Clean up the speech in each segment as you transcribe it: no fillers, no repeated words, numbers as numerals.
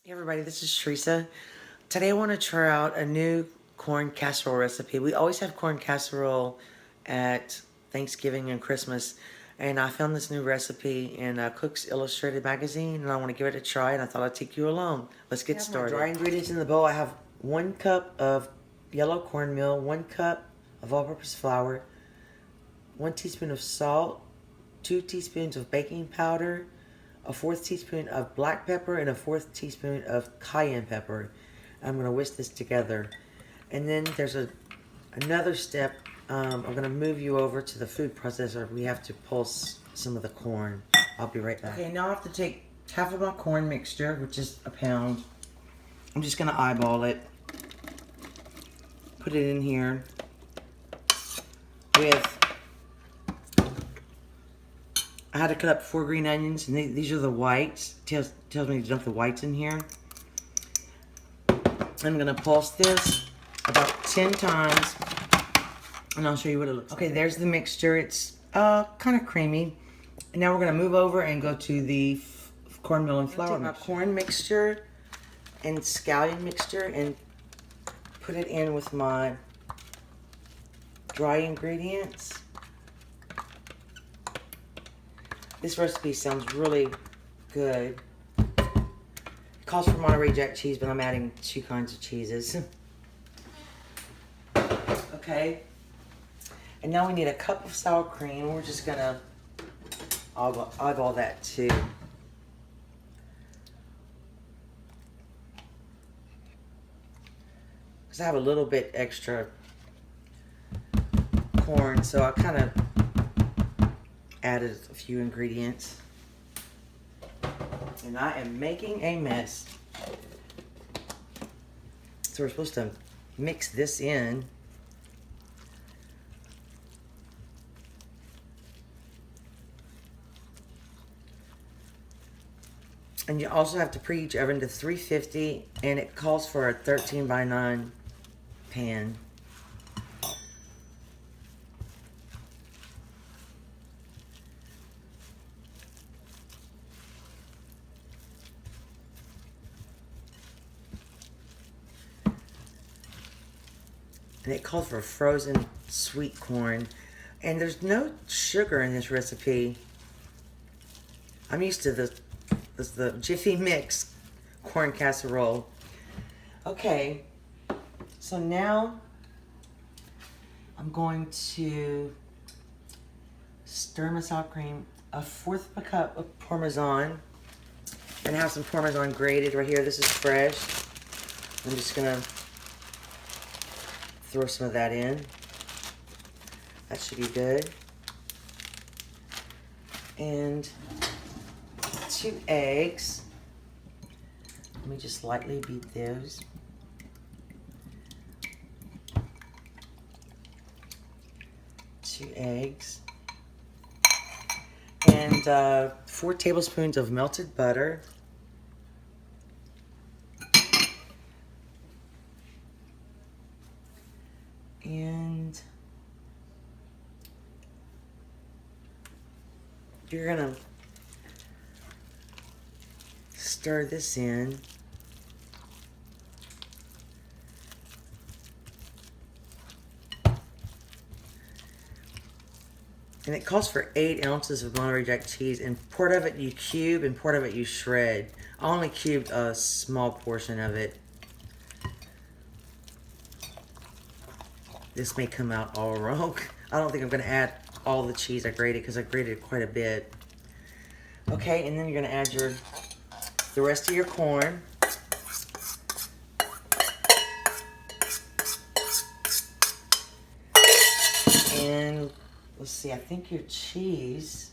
Hey everybody, this is Tressa. Today I want to try out a new corn casserole recipe. We always have corn casserole at Thanksgiving and Christmas, and I found this new recipe in Cook's Illustrated magazine, and I want to give it a try, and I thought I'd take you along. Let's get started. Dry ingredients in the bowl. I have 1 cup of yellow cornmeal, 1 cup of all-purpose flour, 1 teaspoon of salt, 2 teaspoons of baking powder, a 1/4 teaspoon of black pepper, and a 1/4 teaspoon of cayenne pepper. I'm going to whisk this together. And then there's another step. I'm going to move you over to the food processor. We have to pulse some of the corn. I'll be right back. Okay, now I have to take half of my corn mixture, which is a pound. I'm just going to eyeball it. Put it in here with... I had to cut up 4 green onions, and these are the whites. Tells me to dump the whites in here. I'm gonna pulse this about 10 times, and I'll show you what it looks like. Okay, there's the mixture. It's kind of creamy. And now we're gonna move over and go to the cornmeal and flour mixture. Take my corn mixture and scallion mixture and put it in with my dry ingredients. This recipe sounds really good. It calls for Monterey Jack cheese, but I'm adding 2 kinds of cheeses. Okay. And now we need a cup of sour cream. We're just gonna eyeball that too. Because I have a little bit extra corn, so I kind of added a few ingredients, and I am making a mess. So we're supposed to mix this in. And you also have to preheat your oven to 350, and it calls for a 13 by 9 pan. And it calls for frozen sweet corn. And there's no sugar in this recipe. I'm used to the Jiffy Mix corn casserole. Okay, so now I'm going to stir my sour cream, a 1/4 cup of Parmesan, and I have some Parmesan grated right here. This is fresh. I'm just gonna throw some of that in. That should be good. And 2 eggs. Let me just lightly beat those. Two eggs. And 4 tablespoons of melted butter. And you're gonna stir this in. And it calls for 8 ounces of Monterey Jack cheese, and part of it you cube and part of it you shred. I only cubed a small portion of it. This may come out all wrong. I don't think I'm going to add all the cheese I grated, because I grated quite a bit. Okay, and then you're going to add the rest of your corn. And let's see, I think your cheese.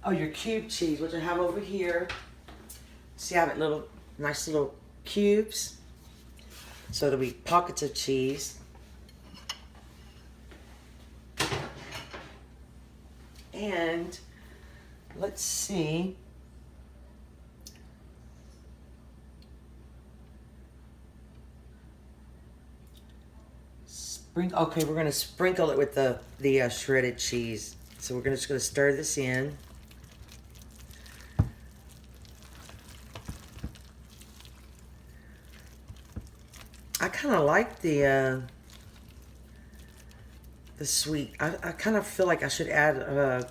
Oh, your cube cheese, which I have over here. See, I have it nice little cubes. So there'll be pockets of cheese. And let's see. Okay, we're gonna sprinkle it with the shredded cheese. So we're just gonna stir this in. I kind of like the sweet. I kind of feel like I should add a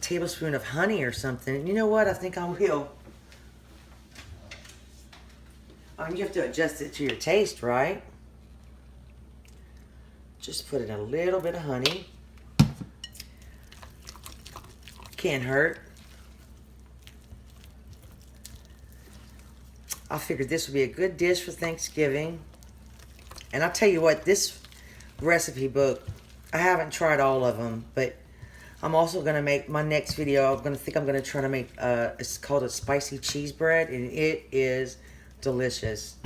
tablespoon of honey or something. You know what? I think I will. You have to adjust it to your taste, right? Just put in a little bit of honey. Can't hurt. I figured this would be a good dish for Thanksgiving. And I'll tell you what, this recipe book, I haven't tried all of them, but I'm also going to make my next video. I'm going to try to make, it's called a spicy cheese bread, and it is delicious.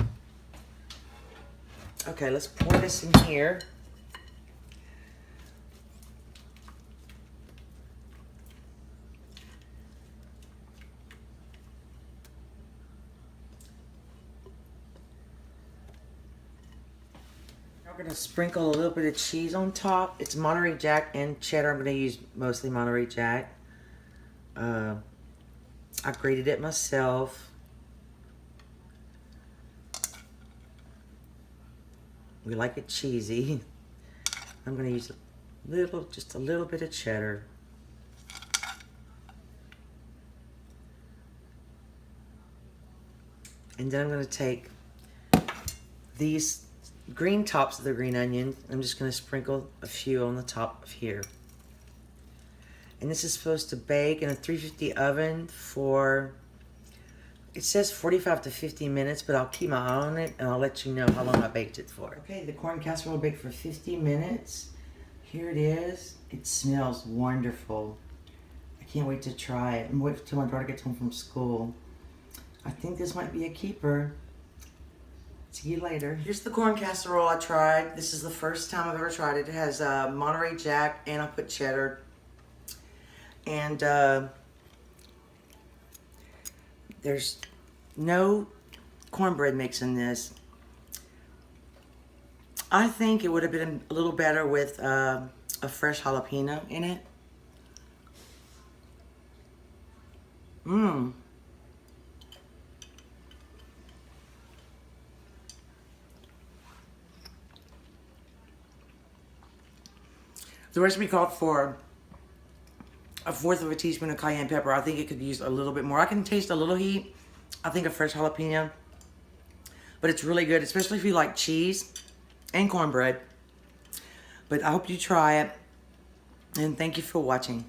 Okay, let's pour this in here. I'm going to sprinkle a little bit of cheese on top. It's Monterey Jack and cheddar. I'm going to use mostly Monterey Jack. I grated it myself. We like it cheesy. I'm going to use just a little bit of cheddar. And then I'm going to take these green tops of the green onion. I'm just going to sprinkle a few on the top of here. And this is supposed to bake in a 350 oven for, it says 45 to 50 minutes, but I'll keep my eye on it and I'll let you know how long I baked it for. Okay, the corn casserole baked for 50 minutes. Here it is. It smells wonderful. I can't wait to try it. I'm waiting until my daughter gets home from school. I think this might be a keeper. See you later. Here's the corn casserole I tried. This is the first time I've ever tried it. It has Monterey Jack and I put cheddar. And there's no cornbread mix in this. I think it would have been a little better with a fresh jalapeno in it. Mmm. The recipe called for a fourth of a teaspoon of cayenne pepper. I think it could use a little bit more. I can taste a little heat. I think a fresh jalapeno. But it's really good, especially if you like cheese and cornbread. But I hope you try it. And thank you for watching.